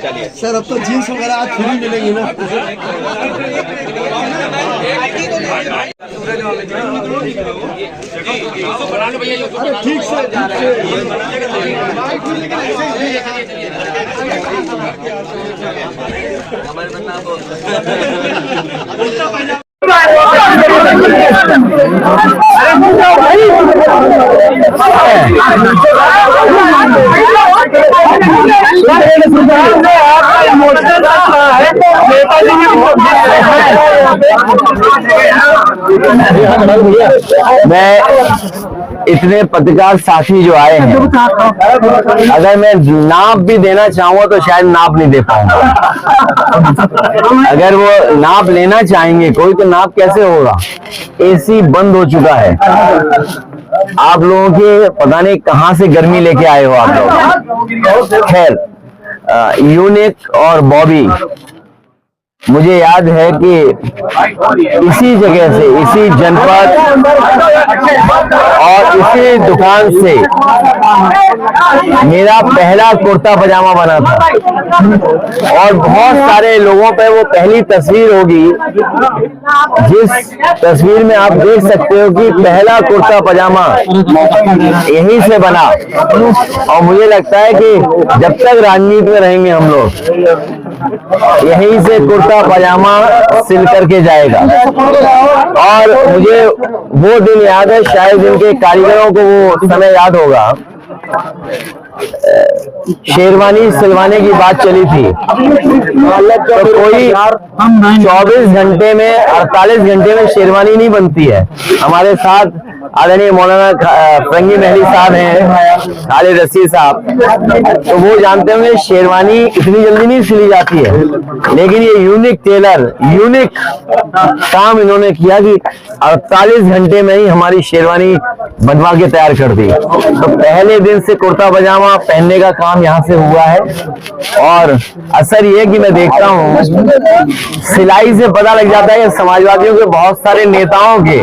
Sir अब तो jeans वगैरह आज फ्री मिलेंगी ना। ठीक से मैं इतने पत्रकार साथी जो आए हैं, अगर मैं नाप भी देना चाहूँ तो शायद नाप नहीं दे पाऊंगा। अगर वो नाप लेना चाहेंगे कोई तो नाप कैसे होगा? एसी बंद हो चुका है। आप लोगों के पता नहीं कहां से गर्मी लेके आए हो आप लोग। खैर, यूनिक और बॉबी, मुझे याद है कि इसी जगह से, इसी जनपद और इसी दुकान से मेरा पहला कुर्ता पजामा बना था। और बहुत सारे लोगों पे वो पहली तस्वीर होगी जिस तस्वीर में आप देख सकते हो कि पहला कुर्ता पजामा यहीं से बना। और मुझे लगता है कि जब तक राजनीति में रहेंगे हम लोग, यहीं से कुर्ता पजामा सिल करके जाएगा। और मुझे वो दिन याद है, शायद इनके कारीगरों को वो समय याद होगा, शेरवानी सिलवाने की बात चली थी। तो कोई 24 घंटे में, 48 घंटे में शेरवानी नहीं बनती है। हमारे साथ आदरणीय मौलाना फरंगी महली साहब हैं, खालिद रशीद साहब, तो वो जानते होंगे शेरवानी इतनी जल्दी नहीं सिली जाती है। लेकिन ये यूनिक टेलर, यूनिक काम इन्होंने किया कि 48 घंटे में ही हमारी शेरवानी बनवा के तैयार कर दी। तो पहले दिन से कुर्ता पजामा पहनने का काम यहाँ से हुआ है। और असर ये कि मैं देखता हूँ, सिलाई से पता लग जाता है कि समाजवादियों के बहुत सारे नेताओं के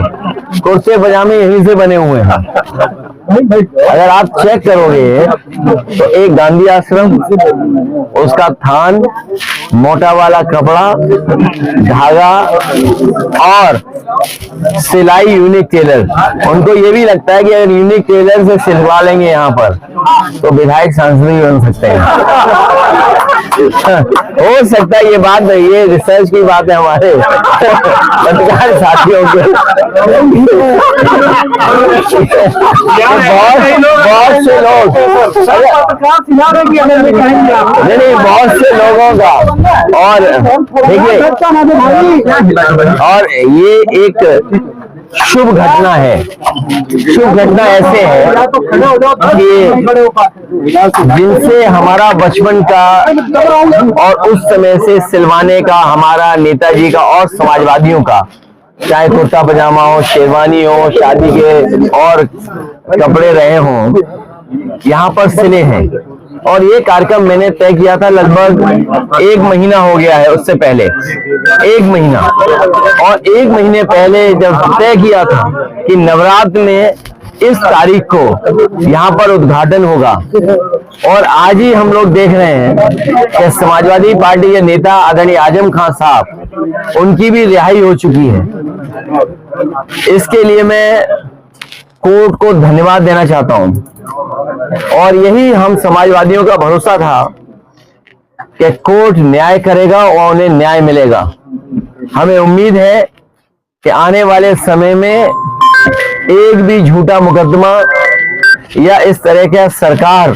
कुर्ते पजामे यहीं से बने हुए हैं। अगर आप चेक करोगे तो एक गांधी आश्रम, उसका थान, मोटा वाला कपड़ा, धागा और सिलाई यूनिक टेलर। उनको ये भी लगता है कि अगर यूनिक टेलर से सिलवा लेंगे यहाँ पर तो विधायक सांसद भी बन सकते हैं। हो सकता है ये बात नहीं, ये रिसर्च की बात है हमारे पत्रकार साथियों के। बहुत से लोग नहीं, बहुत से लोगों का। और देखिए, और ये एक शुभ घटना है। शुभ घटना ऐसे है कि जिनसे हमारा बचपन का और उस समय से सिलवाने का हमारा नेताजी का और समाजवादियों का, चाहे कुर्ता पजामा हो, शेरवानी हो, शादी के और कपड़े रहे हों, यहाँ पर सिले हैं। और ये कार्यक्रम मैंने तय किया था, लगभग 1 महीना हो गया है, उससे पहले 1 महीना। और 1 महीने पहले जब तय किया था कि नवरात्र में इस तारीख को यहाँ पर उद्घाटन होगा, और आज ही हम लोग देख रहे हैं कि समाजवादी पार्टी के नेता आदरणीय आजम खान साहब, उनकी भी रिहाई हो चुकी है। इसके लिए मैं कोर्ट को धन्यवाद देना चाहता हूं। और यही हम समाजवादियों का भरोसा था कि कोर्ट न्याय करेगा और उन्हें न्याय मिलेगा। हमें उम्मीद है कि आने वाले समय में एक भी झूठा मुकदमा या इस तरह का सरकार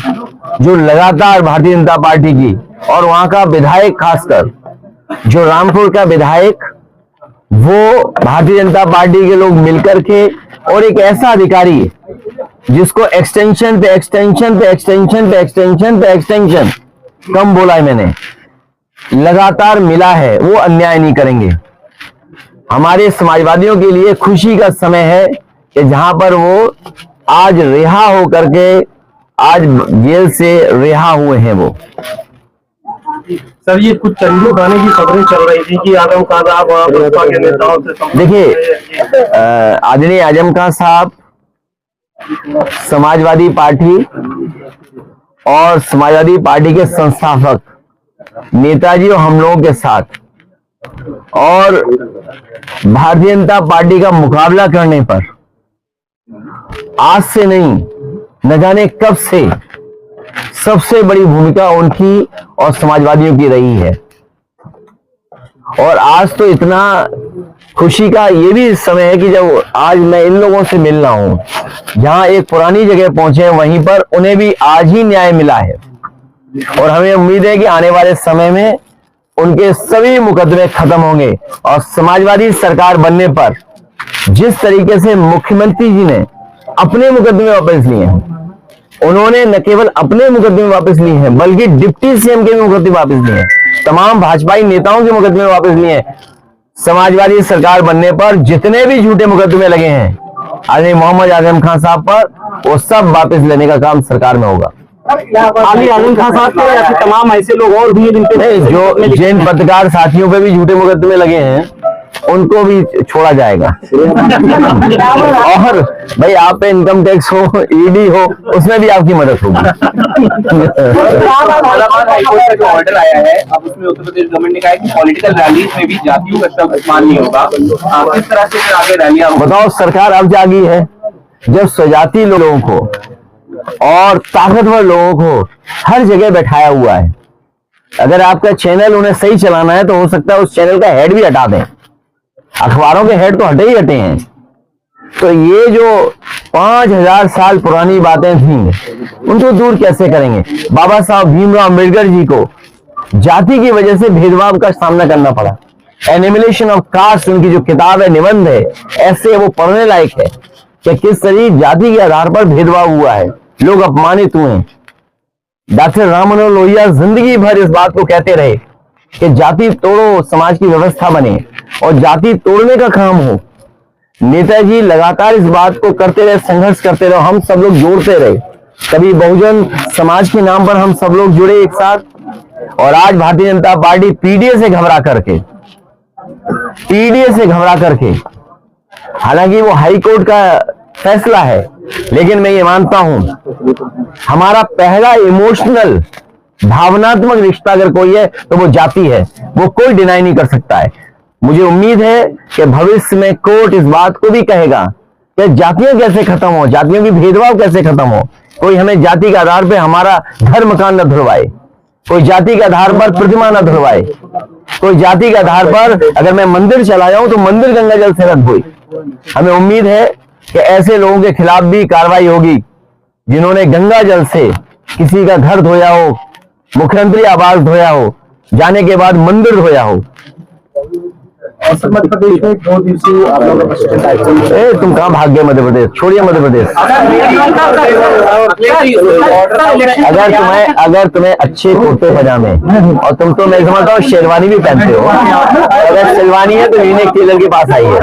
जो लगातार भारतीय जनता पार्टी की और वहां का विधायक, खासकर जो रामपुर का विधायक, वो भारतीय जनता पार्टी के लोग मिलकर के, और एक ऐसा अधिकारी जिसको एक्सटेंशन पे एक्सटेंशन पे एक्सटेंशन पे एक्सटेंशन पे एक्सटेंशन, कम बोला है मैंने, लगातार मिला है, वो अन्याय नहीं करेंगे। हमारे समाजवादियों के लिए खुशी का समय है कि जहां पर वो आज रिहा होकर के, आज जेल से रिहा हुए हैं वो। सर, ये कुछ चंदू खाने की खबरें चल रही थी कि आजम खान साहब भाजपा के नेताओं से, देखिए, आदरणीय आजम खान साहब समाजवादी पार्टी और समाजवादी पार्टी के संस्थापक नेताजी और हम लोगों के साथ और भारतीय जनता पार्टी का मुकाबला करने पर आज से नहीं, न जाने कब से सबसे बड़ी भूमिका उनकी और समाजवादियों की रही है। और आज तो इतना खुशी का ये भी समय है कि जब आज मैं इन लोगों से मिल रहा हूं, जहां एक पुरानी जगह पहुंचे हैं, वहीं पर उन्हें भी आज ही न्याय मिला है। और हमें उम्मीद है कि आने वाले समय में उनके सभी मुकदमे खत्म होंगे और समाजवादी सरकार बनने पर जिस तरीके से मुख्यमंत्री जी ने अपने मुकदमे वापस लिए हैं, उन्होंने न केवल अपने मुकदमे वापस लिए हैं बल्कि डिप्टी सीएम के भी मुकदमे वापस लिए हैं, तमाम भाजपाई नेताओं के मुकदमे वापस लिए हैं। समाजवादी सरकार बनने पर जितने भी झूठे मुकदमे लगे हैं आदरणीय मोहम्मद आजम खान साहब पर, वो सब वापस लेने का काम सरकार में होगा। खाली आजम खान साहब के या फिर तमाम ऐसे लोग और भी नहीं, जो जिन पत्रकार साथियों पे भी झूठे मुकदमे लगे हैं उनको भी छोड़ा जाएगा। और भाई आप पे इनकम टैक्स हो, ईडी हो, उसमें भी आपकी मदद होगी। ऑर्डर आया है, अब उसमें उत्तर प्रदेश गवर्नमेंट ने कहा है कि पॉलिटिकल रैलीज में भी जातियों का सम्मान नहीं होगा। किस तरह से आगे रैलियां? बताओ, सरकार अब जागी है जब स्वजाति लोगों को और ताकतवर लोगों को हर जगह बैठाया हुआ है। अगर आपका चैनल उन्हें सही चलाना है तो हो सकता है उस चैनल का हेड भी हटा दें। अखबारों के हेड तो हटे ही हटे हैं। तो ये जो 5000 साल पुरानी बातें थी उनको दूर कैसे करेंगे? बाबा साहब भीमराव अम्बेडकर जी को जाति की वजह से भेदभाव का सामना करना पड़ा। एनिमिलेशन ऑफ कास्ट उनकी जो किताब है, निबंध है, ऐसे वो पढ़ने लायक है कि किस तरह जाति के आधार पर भेदभाव हुआ है, लोग अपमानित हुए। डॉक्टर राम मनोहर लोहिया जिंदगी भर इस बात को कहते रहे कि जाति तोड़ो, समाज की व्यवस्था बने और जाति तोड़ने का काम हो। नेताजी लगातार इस बात को करते रहे, संघर्ष करते रहे, हम सब लोग जोड़ते रहे। कभी बहुजन समाज के नाम पर हम सब लोग जुड़े एक साथ, और आज भारतीय जनता पार्टी पीडीए से घबरा करके, हालांकि वो हाई कोर्ट का फैसला है, लेकिन मैं ये मानता हूं हमारा पहला इमोशनल भावनात्मक रिश्ता अगर कोई है तो वो जाति है, वो कोई डिनाई नहीं कर सकता है। मुझे उम्मीद है कि भविष्य में कोर्ट इस बात को भी कहेगा कि जातियां कैसे खत्म हो, जातियों की भेदभाव कैसे खत्म हो। कोई हमें जाति के आधार पर हमारा घर मकान न धुलवाए, कोई जाति के आधार पर प्रतिमा न धुलवाए, कोई जाति के आधार पर अगर मैं मंदिर चला जाऊं तो मंदिर गंगा जल से रद्द हुई। हमें उम्मीद है कि ऐसे लोगों के खिलाफ भी कार्रवाई होगी जिन्होंने गंगा जल से किसी का घर धोया हो, मुख्यमंत्री आवास धोया हो, जाने के बाद मंदिर धोया हो। मध्य प्रदेश में 2 दिवसीय आप लोगों का तुम कहां भाग गए? मध्य प्रदेश छोड़िए, मध्य प्रदेश। अगर तुम्हें अच्छे कुर्ते पजामे, और तुम तो मैं समझता हूँ शेरवानी भी पहनते हो, अगर शेरवानी है तो यूनिक टेलर के पास आइए।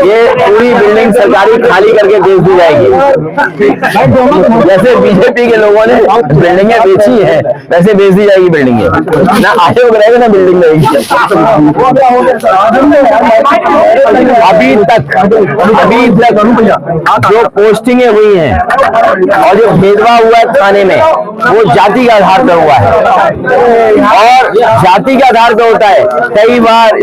ये पूरी बिल्डिंग सरकारी खाली करके बेच दी जाएगी। जैसे बीजेपी के लोगों ने बिल्डिंगें बेची है वैसे बेच दी जाएगी बिल्डिंगें, ना आयोग रहेगा ना बिल्डिंग रहेगी। अभी तक जो पोस्टिंगें हुई हैं और जो भेदभाव हुआ है थाने में, वो जाति के आधार पर हुआ है। और जाति के आधार पर होता है। कई बार